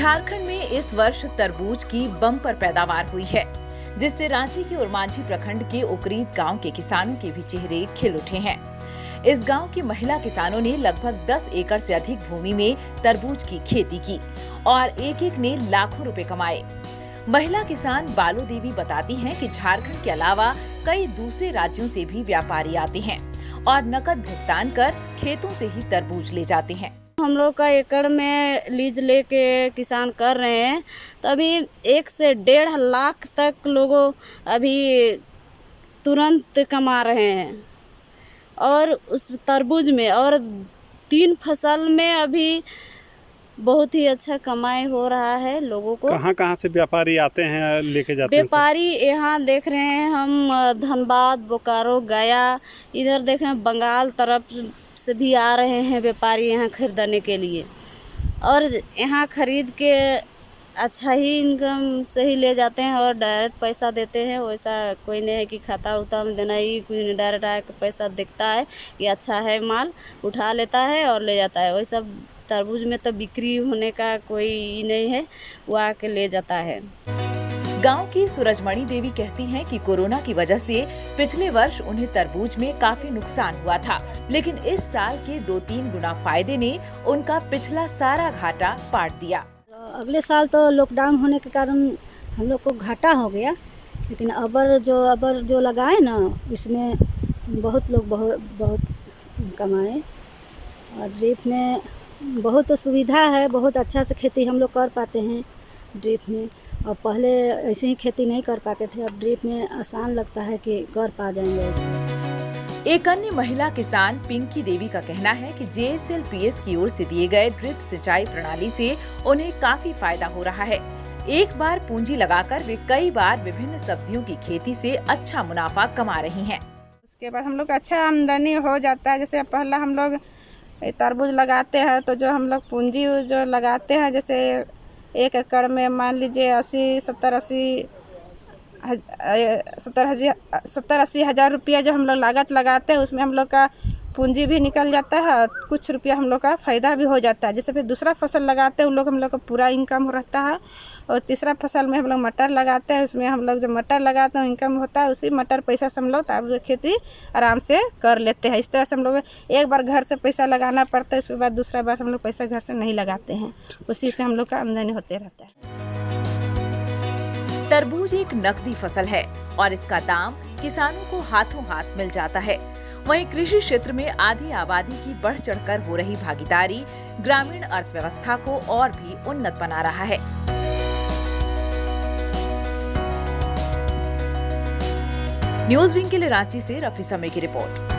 झारखंड में इस वर्ष तरबूज की बम्पर पैदावार हुई है, जिससे रांची के उरमांझी प्रखंड के उकरीद गांव के किसानों के भी चेहरे खिल उठे हैं। इस गांव की महिला किसानों ने लगभग 10 एकड़ से अधिक भूमि में तरबूज की खेती की और एक एक ने लाखों रुपए कमाए। महिला किसान बालो देवी बताती हैं कि झारखंड के अलावा कई दूसरे राज्यों से भी व्यापारी आते हैं और नकद भुगतान कर खेतों से ही तरबूज ले जाते हैं। हम लोग का एकड़ में लीज लेके किसान कर रहे हैं, तो अभी 1 से 1.5 लाख तक लोगों अभी तुरंत कमा रहे हैं और उस तरबूज में और 3 फसल में अभी बहुत ही अच्छा कमाई हो रहा है लोगों को। कहाँ से व्यापारी आते हैं लेके जाते हैं? व्यापारी यहाँ देख रहे हैं हम धनबाद, बोकारो, गया, इधर देख रहे हैं बंगाल तरफ से भी आ रहे हैं व्यापारी यहाँ खरीदने के लिए और यहाँ खरीद के अच्छा ही इनकम से ही ले जाते हैं और डायरेक्ट पैसा देते हैं। वैसा कोई नहीं है कि खाता उता में देना, ही कोई नहीं, डायरेक्ट आके पैसा देखता है कि अच्छा है माल, उठा लेता है और ले जाता है। वैसा तरबूज में तो बिक्री होने का कोई नहीं है, वो आके ले जाता है। गांव की सूरजमणि देवी कहती हैं कि कोरोना की वजह से पिछले वर्ष उन्हें तरबूज में काफी नुकसान हुआ था, लेकिन इस साल के 2-3 गुना फायदे ने उनका पिछला सारा घाटा पाट दिया। अगले साल तो लॉकडाउन होने के कारण हम लोग को घाटा हो गया, लेकिन अबर जो लगाए ना, इसमें बहुत लोग बहुत कमाए और ड्रिप में बहुत सुविधा है, बहुत अच्छा से खेती हम लोग कर पाते हैं ड्रिप में। और पहले ऐसे ही खेती नहीं कर पाते थे, अब ड्रिप में आसान लगता है कि कर पा जाएंगे ऐसे। एक अन्य महिला किसान पिंकी देवी का कहना है कि JSLPS की ओर से दिए गए ड्रिप सिंचाई प्रणाली से उन्हें काफी फायदा हो रहा है। एक बार पूंजी लगाकर वे कई बार विभिन्न सब्जियों की खेती से अच्छा मुनाफा कमा रही हैं। उसके बाद हम लोग का अच्छा आमदनी हो जाता है। जैसे पहला हम लोग तरबूज लगाते हैं तो जो हम लोग पूंजी जो लगाते हैं, जैसे 1 एकड़ में मान लीजिए 70-80 हज़ार रुपया जो हम लोग लागत लगाते हैं, उसमें हम लोग का पूंजी भी निकल जाता है और कुछ रुपया हम लोग का फ़ायदा भी हो जाता है। जैसे फिर दूसरा फसल लगाते हैं उन लोग हम लोग का पूरा इनकम रहता है और तीसरा फसल में हम लोग मटर लगाते हैं, उसमें हम लोग जब मटर लगाते हैं इनकम होता है, उसी मटर पैसा से हम लोग तरबूज खेती आराम से कर लेते हैं। इस तरह से हम लोग एक बार घर से पैसा लगाना पड़ता है, उसके बाद दूसरा बार हम लोग पैसा घर से नहीं लगाते हैं, उसी से हम लोग का आमदनी होते रहता है। तरबूज एक नकदी फसल है और इसका दाम किसानों को हाथों हाथ मिल जाता है। वहीं कृषि क्षेत्र में आधी आबादी की बढ़ चढ़कर हो रही भागीदारी ग्रामीण अर्थव्यवस्था को और भी उन्नत बना रहा है। न्यूज़ विंग के लिए रांची से रफी समय की रिपोर्ट।